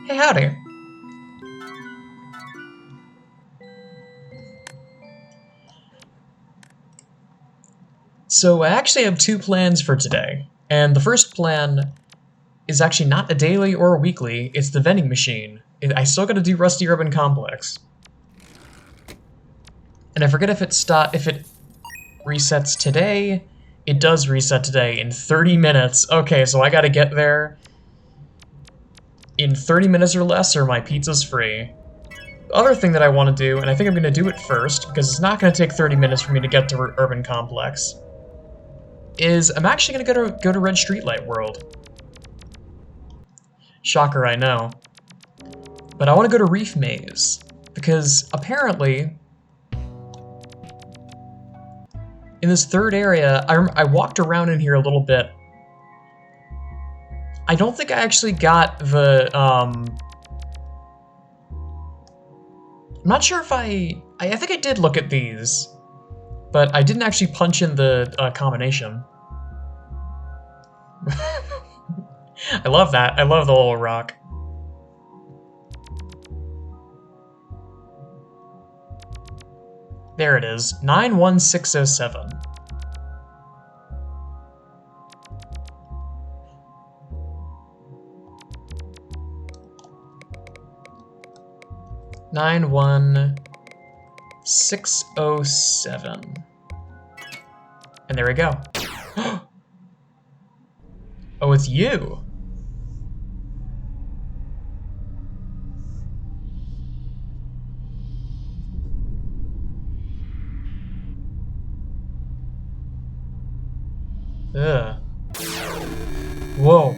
Hey, howdy. So I actually have two plans for today, and the first plan is actually not a daily or a weekly, it's the vending machine. I still gotta do Rusty Urban Complex. And I forget if it resets today. It does reset today in 30 minutes. Okay, so I gotta get there in 30 minutes or less or my pizza's free. The other thing that I want to do, and I think I'm gonna do it first, because it's not gonna take 30 minutes for me to get to Urban Complex, is I'm actually gonna go to Red Streetlight World. Shocker, I know. But I want to go to Reef Maze, because apparently, in this third area, I walked around in here a little bit. I don't think I actually got the, I'm not sure if I think I did look at these, but I didn't actually punch in the combination. I love that. I love the little rock. There it is, 91607. Nine one 607. And there we go. Oh, it's you. Ugh. Whoa.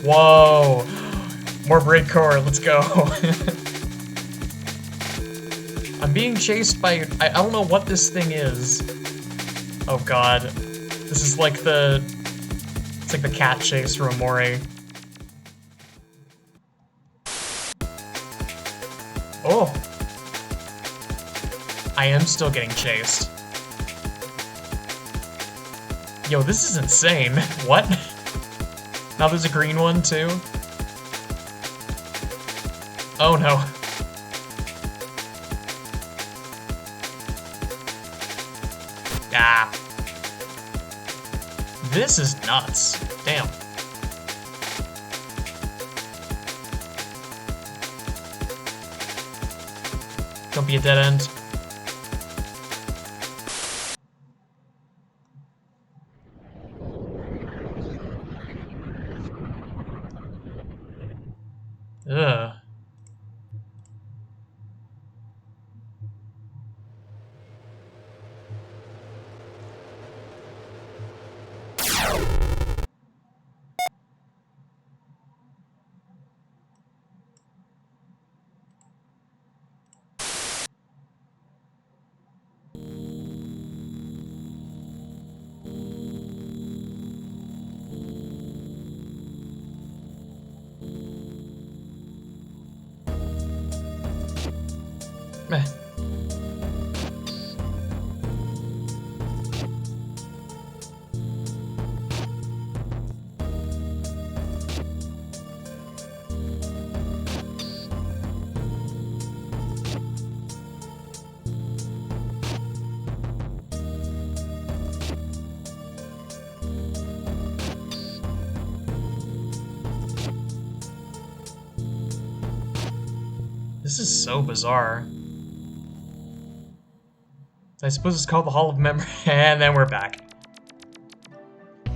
Whoa. More break core, let's go. I'm being chased by, I don't know what this thing is. Oh god. This is like it's like the cat chase from Amori. Oh. I am still getting chased. Yo, this is insane. What? Now there's a green one too? Oh no. Ah. This is nuts. Damn. Don't be a dead end. Ugh. Meh. This is so bizarre. I suppose it's called the Hall of Memory, and then we're back.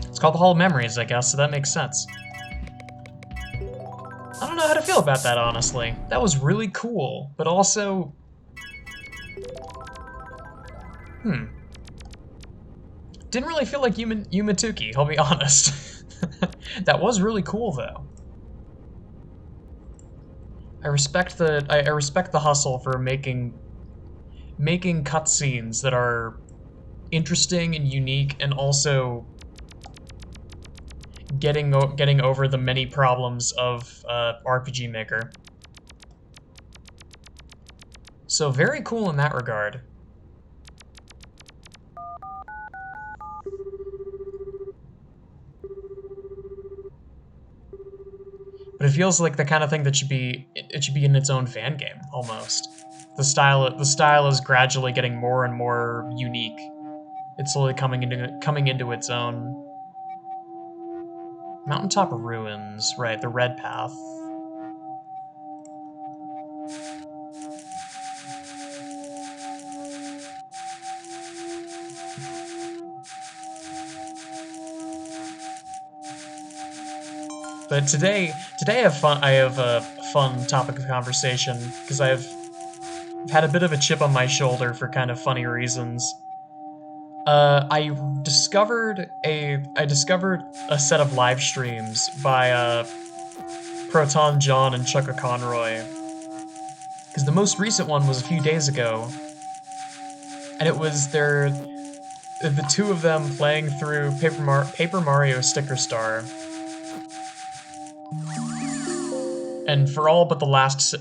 It's called the Hall of Memories, I guess, so that makes sense. I don't know how to feel about that, honestly. That was really cool, but also... Didn't really feel like Yumatuki, I'll be honest. That was really cool, though. I respect the hustle for making cutscenes that are interesting and unique, and also getting over the many problems of RPG Maker. So very cool in that regard. but it feels like the kind of thing that it should be in its own fan game almost. The style is gradually getting more and more unique. It's slowly coming into its own. Mountaintop ruins, right? The red path. But today I have fun. I have a fun topic of conversation because I've had a bit of a chip on my shoulder for kind of funny reasons. I discovered a set of live streams by Proton John and Chucka Conroy, because the most recent one was a few days ago, and it was the two of them playing through Paper Mario Sticker Star. And for the last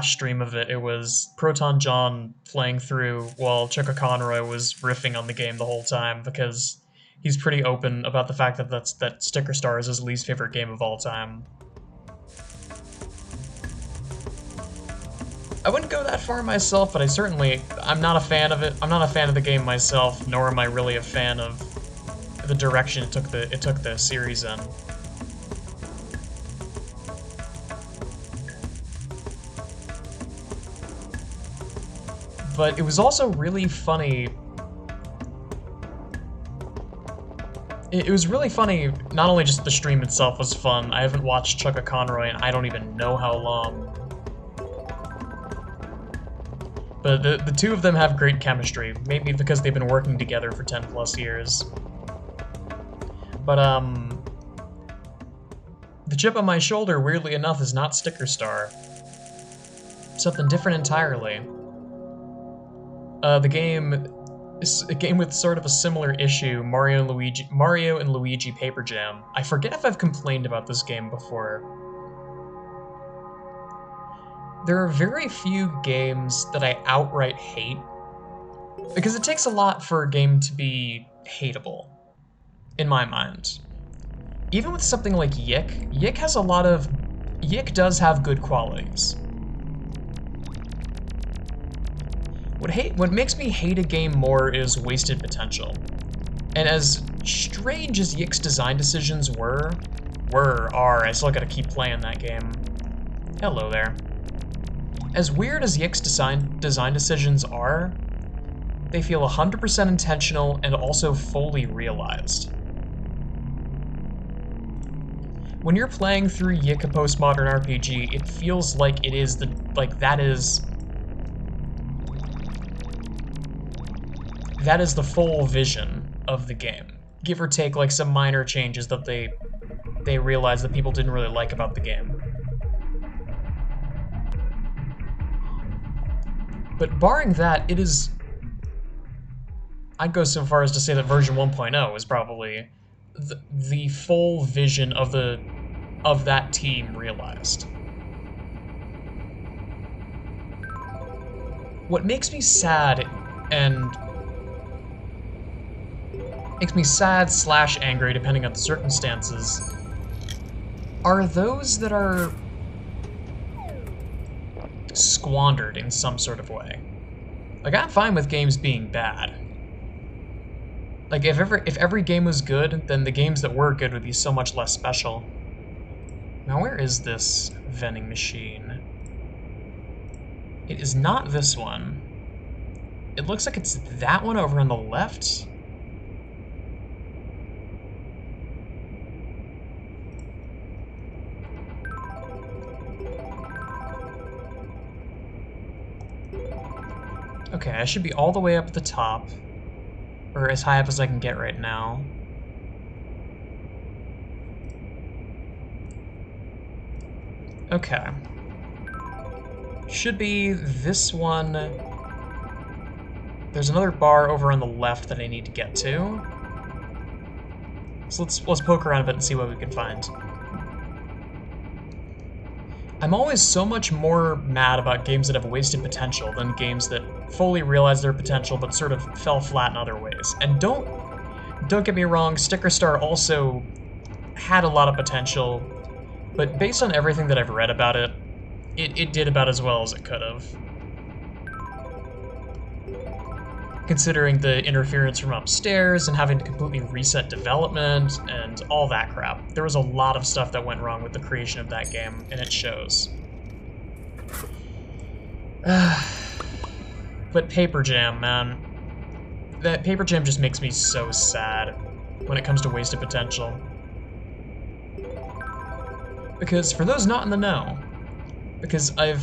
stream of it, it was Proton John playing through while Chucka Conroy was riffing on the game the whole time, because he's pretty open about the fact that Sticker Star is his least favorite game of all time. I wouldn't go that far myself, but I'm not a fan of it. I'm not a fan of the game myself, nor am I really a fan of the direction it took the series in. But it was also really funny. It was really funny, not only just the stream itself was fun, I haven't watched Chucka Conroy in I don't even know how long. But the two of them have great chemistry, maybe because they've been working together for 10 plus years. But, the chip on my shoulder, weirdly enough, is not Sticker Star. Something different entirely. The game is a game with sort of a similar issue, Mario and Luigi Paper Jam. I forget if I've complained about this game before. There are very few games that I outright hate, because it takes a lot for a game to be hateable, in my mind. Even with something like Yik does have good qualities. What makes me hate a game more is wasted potential. And as strange as Yik's design decisions I still gotta keep playing that game. Hello there. As weird as Yik's design decisions are, they feel 100% intentional and also fully realized. When you're playing through Yik, a postmodern RPG, it feels like that is the full vision of the game. Give or take like some minor changes that they realize that people didn't really like about the game. But barring that, I'd go so far as to say that version 1.0 is probably the full vision of that team realized. What makes me sad / angry, depending on the circumstances, are those that are squandered in some sort of way. Like, I'm fine with games being bad. Like, if every game was good, then the games that were good would be so much less special. Now, where is this vending machine? It is not this one. It looks like it's that one over on the left. Okay, I should be all the way up at the top, or as high up as I can get right now. Okay. Should be this one. There's another bar over on the left that I need to get to. So let's poke around a bit and see what we can find. I'm always so much more mad about games that have wasted potential than games that fully realized their potential but sort of fell flat in other ways. And don't get me wrong, Sticker Star also had a lot of potential, But based on everything that I've read about it, it did about as well as it could have. Considering the interference from upstairs and having to completely reset development and all that crap. There was a lot of stuff that went wrong with the creation of that game, and it shows. But Paper Jam, man. That Paper Jam just makes me so sad when it comes to wasted potential. Because for those not in the know, because I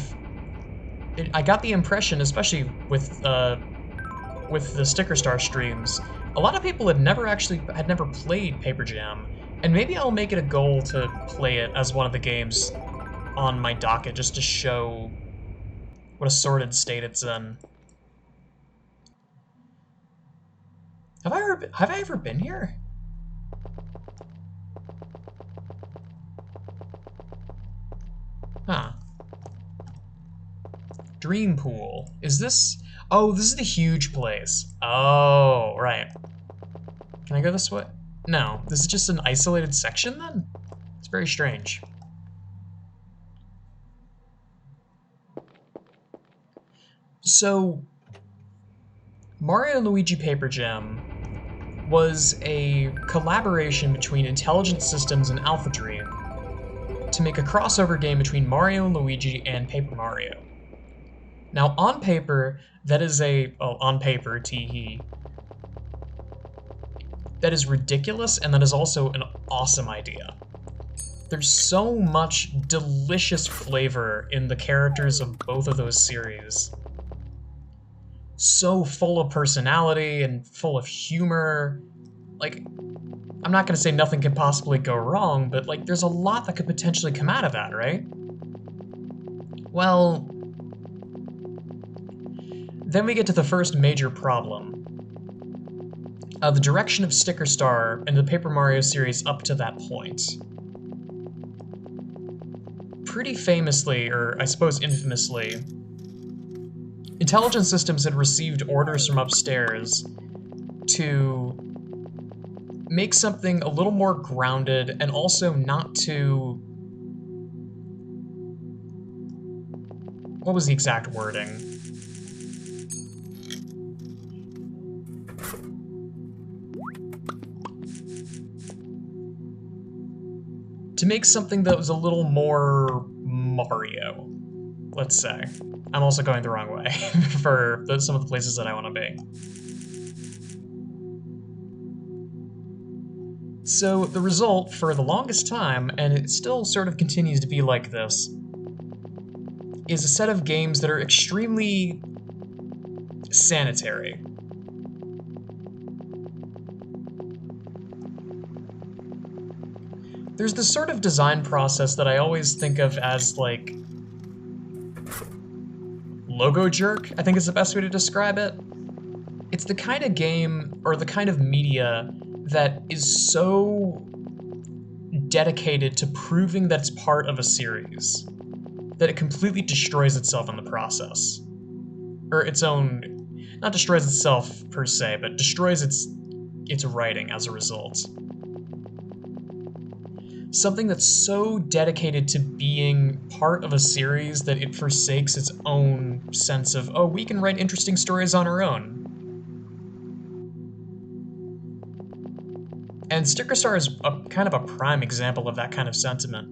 got the impression, especially with the Sticker Star streams, a lot of people had never played Paper Jam, and maybe I'll make it a goal to play it as one of the games on my docket just to show what a sordid state it's in. Have I ever been here? Huh. Dream Pool. Is this... Oh, this is the huge place. Oh, right. Can I go this way? No, this is just an isolated section then? It's very strange. So, Mario & Luigi Paper Jam was a collaboration between Intelligent Systems and Alpha Dream to make a crossover game between Mario & Luigi and Paper Mario. Now, on paper, that is on paper, tee-hee, that is ridiculous, and that is also an awesome idea. There's so much delicious flavor in the characters of both of those series. So full of personality and full of humor. Like, I'm not gonna say nothing can possibly go wrong, but like, there's a lot that could potentially come out of that, right? Well, then we get to the first major problem. The direction of Sticker Star and the Paper Mario series up to that point. Pretty famously, or I suppose infamously, Intelligent Systems had received orders from upstairs to make something a little more grounded and also not too... What was the exact wording? To make something that was a little more Mario, let's say. I'm also going the wrong way for some of the places that I want to be. So the result, for the longest time, and it still sort of continues to be like this, is a set of games that are extremely sanitary. There's this sort of design process that I always think of as, like, logo jerk, I think is the best way to describe it. It's the kind of game, or the kind of media, that is so dedicated to proving that it's part of a series, that it completely destroys itself in the process. Or its own, not destroys itself per se, but destroys its writing as a result. Something that's so dedicated to being part of a series that it forsakes its own sense of, oh, we can write interesting stories on our own. And Sticker Star is kind of a prime example of that kind of sentiment.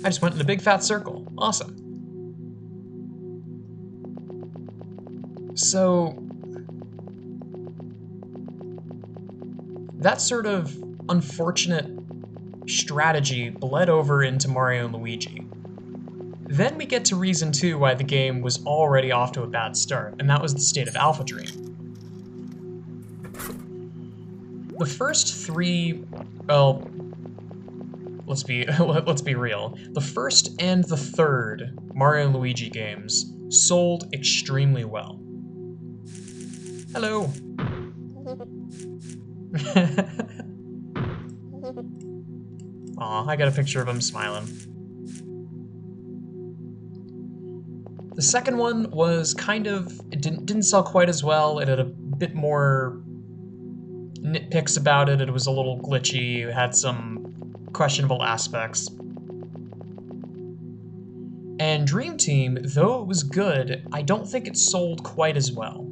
I just went in a big fat circle. Awesome. So, that sort of unfortunate strategy bled over into Mario & Luigi. Then we get to reason 2 why the game was already off to a bad start, and that was the state of Alpha Dream. The first 3, well, let's be real. The first and the third Mario & Luigi games sold extremely well. Hello. Aw, I got a picture of him smiling. The second one was kind of... It didn't sell quite as well. It had a bit more nitpicks about it. It was a little glitchy, it had some questionable aspects. And Dream Team, though it was good, I don't think it sold quite as well.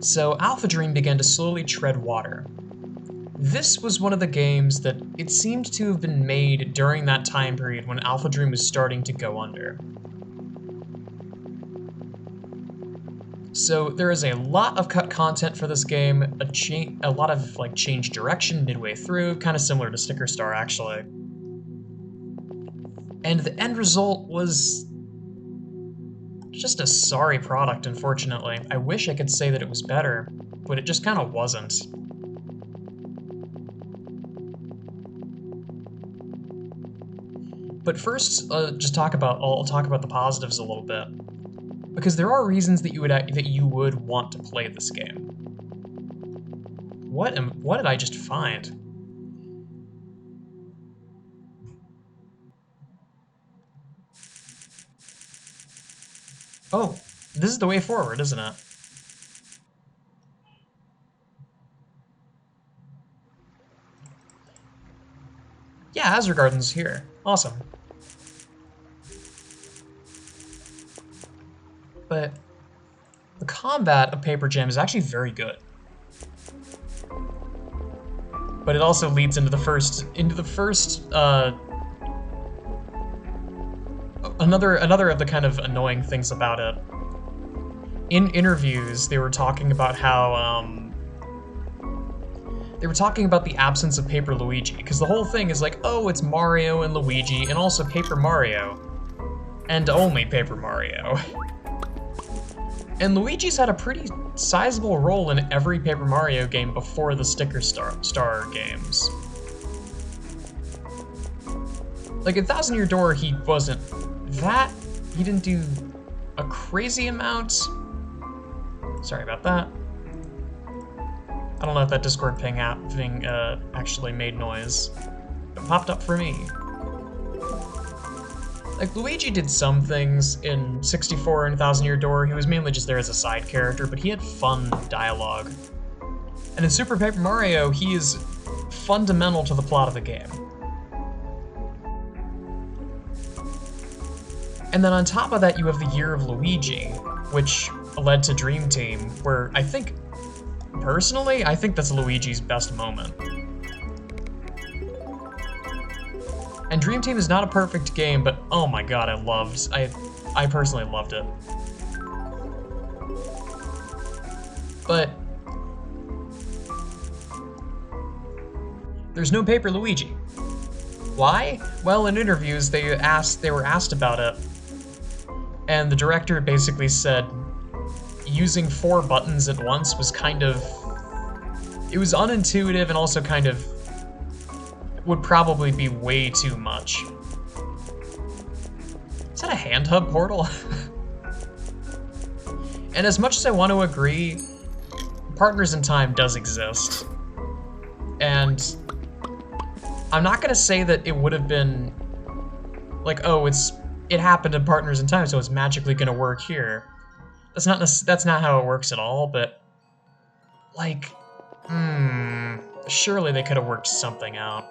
So Alpha Dream began to slowly tread water. This was one of the games that it seemed to have been made during that time period when Alpha Dream was starting to go under. So there is a lot of cut content for this game, a lot of like changed direction midway through, kind of similar to Sticker Star actually. And the end result was just a sorry product, unfortunately. I wish I could say that it was better, but it just kind of wasn't. But first, I'll talk about the positives a little bit, because there are reasons that you would want to play this game. What did I just find? Oh, this is the way forward, isn't it? Yeah, Azure Garden's here. Awesome. But the combat of Paper Jam is actually very good. But it also leads into the first another of the kind of annoying things about it. In interviews, they were talking about how they were talking about the absence of Paper Luigi, because the whole thing is like, oh, it's Mario and Luigi, and also Paper Mario. And only Paper Mario. And Luigi's had a pretty sizable role in every Paper Mario game before the Sticker Star games. Like, in Thousand Year Door, he wasn't that. He didn't do a crazy amount. Sorry about that. I don't know if that Discord ping thing actually made noise. It popped up for me. Like, Luigi did some things in 64 and Thousand Year Door. He was mainly just there as a side character, but he had fun dialogue. And in Super Paper Mario, he is fundamental to the plot of the game. And then on top of that, you have the Year of Luigi, which led to Dream Team, where I think, personally, I think that's Luigi's best moment. And Dream Team is not a perfect game, but oh my god, I personally loved it. But there's no Paper Luigi. Why? Well, in interviews, they were asked about it, and the director basically said using 4 buttons at once was kind of, it was unintuitive and also kind of would probably be way too much. Is that a hand hub portal? And as much as I want to agree, Partners in Time does exist. And I'm not gonna say that it would have been like, oh, it happened in Partners in Time, so it's magically gonna work here. That's not how it works at all, but like, surely they could have worked something out.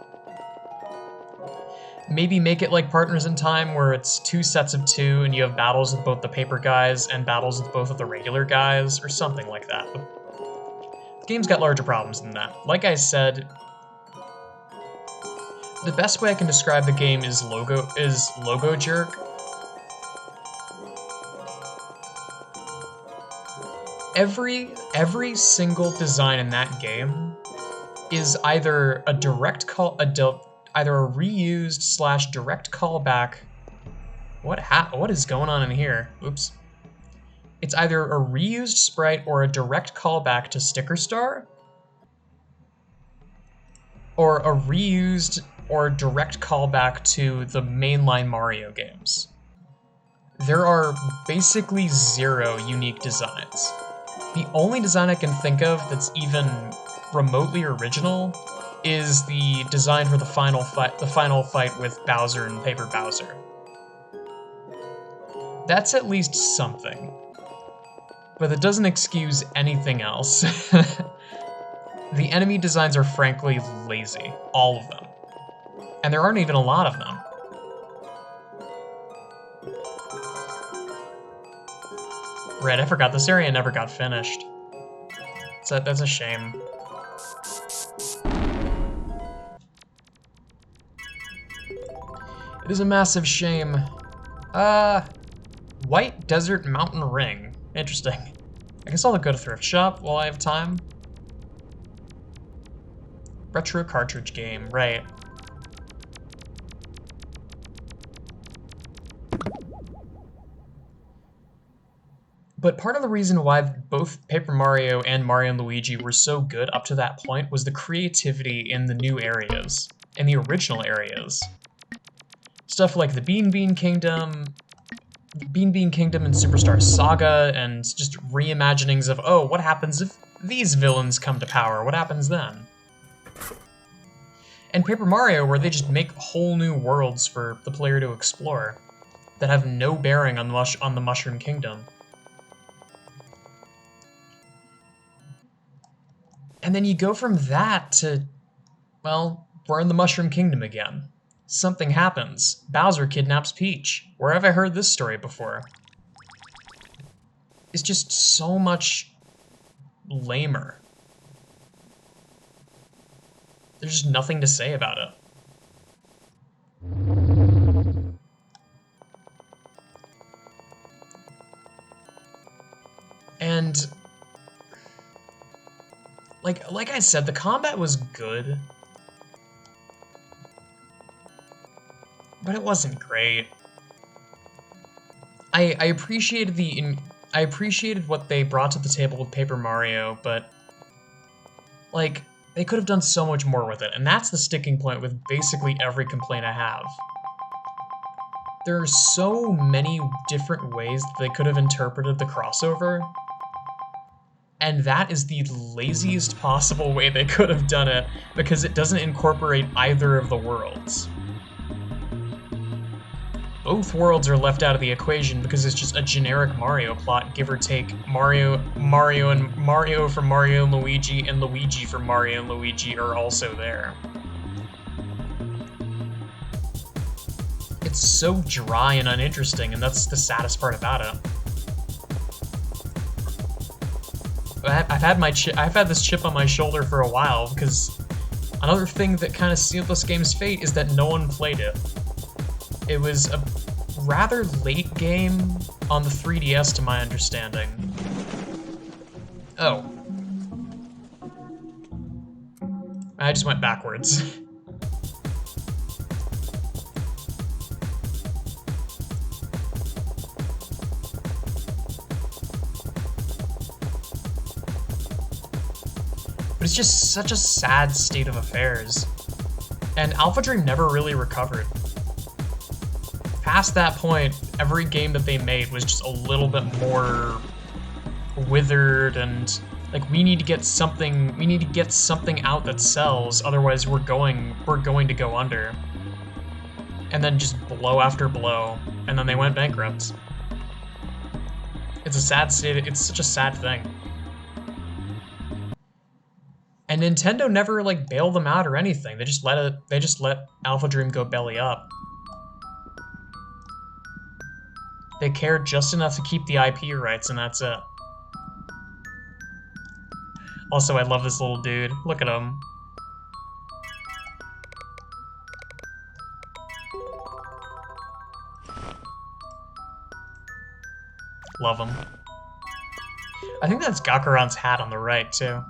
Maybe make it like Partners in Time, where it's 2 sets of 2 and you have battles with both the paper guys and battles with both of the regular guys, or something like that. But the game's got larger problems than that. Like I said, the best way I can describe the game is logo jerk. Every single design in that game is either a either a reused / direct callback. What is going on in here? Oops. It's either a reused sprite or a direct callback to Sticker Star, or a reused or direct callback to the mainline Mario games. There are basically 0 unique designs. The only design I can think of that's even remotely original is the design for the final fight with Bowser and Paper Bowser. That's at least something. but that doesn't excuse anything else. The enemy designs are frankly lazy. All of them. And there aren't even a lot of them. Right, I forgot this area never got finished. So that's a shame. It is a massive shame. White Desert Mountain Ring. Interesting. I guess I'll go to thrift shop while I have time. Retro cartridge game, right. But part of the reason why both Paper Mario and Mario & Luigi were so good up to that point was the creativity in the new areas, in the original areas. Stuff like the Bean Bean Kingdom and Superstar Saga, and just reimaginings of, oh, what happens if these villains come to power? What happens then? And Paper Mario, where they just make whole new worlds for the player to explore that have no bearing on the Mushroom Kingdom. And then you go from that to, well, we're in the Mushroom Kingdom again. Something happens. Bowser kidnaps Peach. Where have I heard this story before? It's just so much lamer. There's just nothing to say about it. And like I said, the combat was good, but it wasn't great. I appreciated what they brought to the table with Paper Mario, but like they could have done so much more with it, and that's the sticking point with basically every complaint I have. There are so many different ways that they could have interpreted the crossover, and that is the laziest possible way they could have done it, because it doesn't incorporate either of the worlds. Both worlds are left out of the equation because it's just a generic Mario plot, give or take Mario for Mario and Luigi for Mario and Luigi are also there. It's so dry and uninteresting, and that's the saddest part about it. I've had this chip on my shoulder for a while, because another thing that kind of sealed this game's fate is that no one played it. It was a rather late game on the 3DS, to my understanding. Oh. I just went backwards. But it's just such a sad state of affairs. And Alpha Dream never really recovered. Past that point, every game that they made was just a little bit more withered, and like we need to get something out that sells, otherwise we're going to go under. And then just blow after blow, and then they went bankrupt. It's a sad state, it's such a sad thing. And Nintendo never like bailed them out or anything. They just let Alpha Dream go belly up. They cared just enough to keep the IP rights, and that's it. Also, I love this little dude. Look at him. Love him. I think that's Gakaran's hat on the right, too.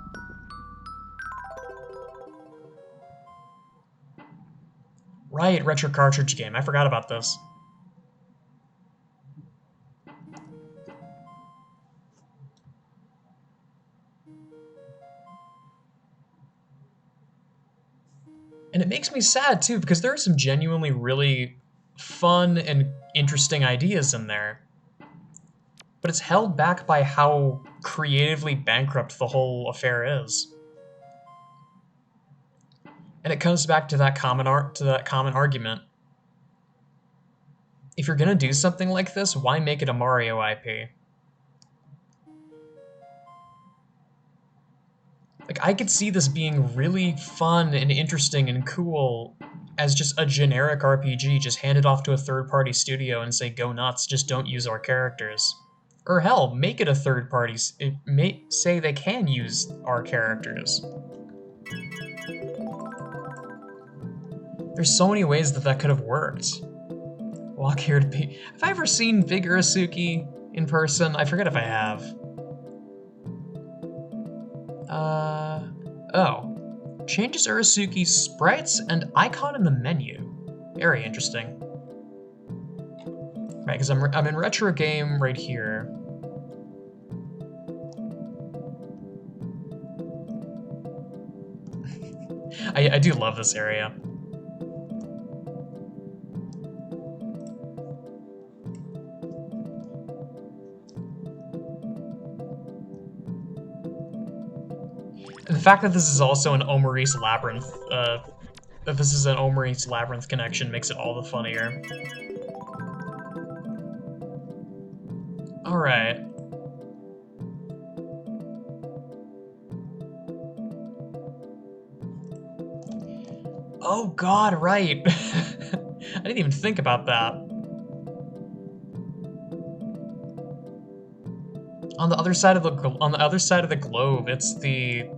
Right, retro cartridge game. I forgot about this. And it makes me sad, too, because there are some genuinely really fun and interesting ideas in there. But it's held back by how creatively bankrupt the whole affair is. And it comes back to that common argument. If you're gonna do something like this, why make it a Mario IP? Like, I could see this being really fun and interesting and cool as just a generic RPG, just hand it off to a third-party studio and say, go nuts, just don't use our characters. Or hell, make it a third-party, say they can use our characters. There's so many ways that that could have worked. Walk here to be... Have I ever seen Big Urasuki in person? I forget if I have. Oh. Changes Urasuki's sprites and icon in the menu. Very interesting. Right, because I'm in retro game right here. I do love this area. The fact that this is also an Omori's Labyrinth, that this is an Omori's Labyrinth connection makes it all the funnier. Alright. Oh god, right! I didn't even think about that. On the other side of the globe, it's the...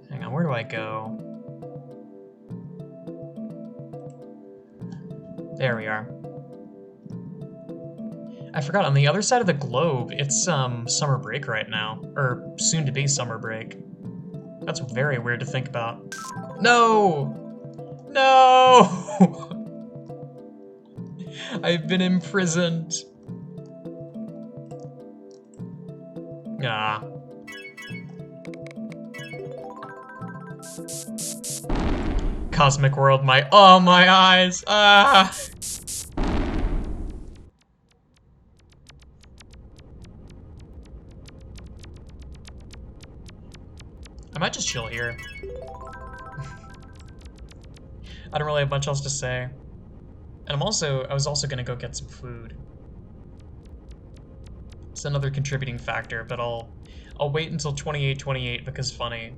Hang on, where do I go? There we are. I forgot, on the other side of the globe, it's summer break right now. Or soon to be summer break. That's very weird to think about. No! No! I've been imprisoned. Ah. Cosmic World, oh, my eyes! Ah! I might just chill here. I don't really have much else to say. And I was also gonna go get some food. It's another contributing factor, but I'll wait until 2828 because funny.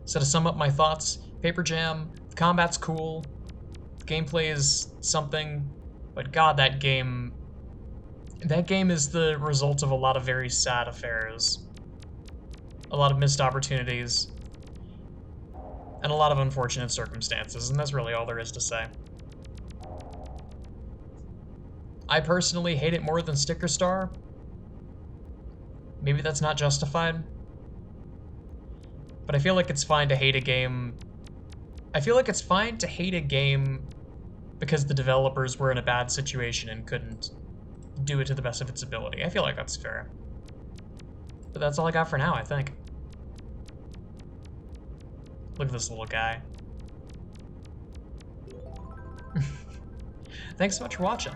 So to sum up my thoughts, Paper Jam, the combat's cool, the gameplay is something, but god, that game is the result of a lot of very sad affairs. A lot of missed opportunities, and a lot of unfortunate circumstances, and that's really all there is to say. I personally hate it more than Sticker Star. Maybe that's not justified. But I feel like it's fine to hate a game. I feel like it's fine to hate a game because the developers were in a bad situation and couldn't do it to the best of its ability. I feel like that's fair. But that's all I got for now, I think. Look at this little guy. Thanks so much for watching.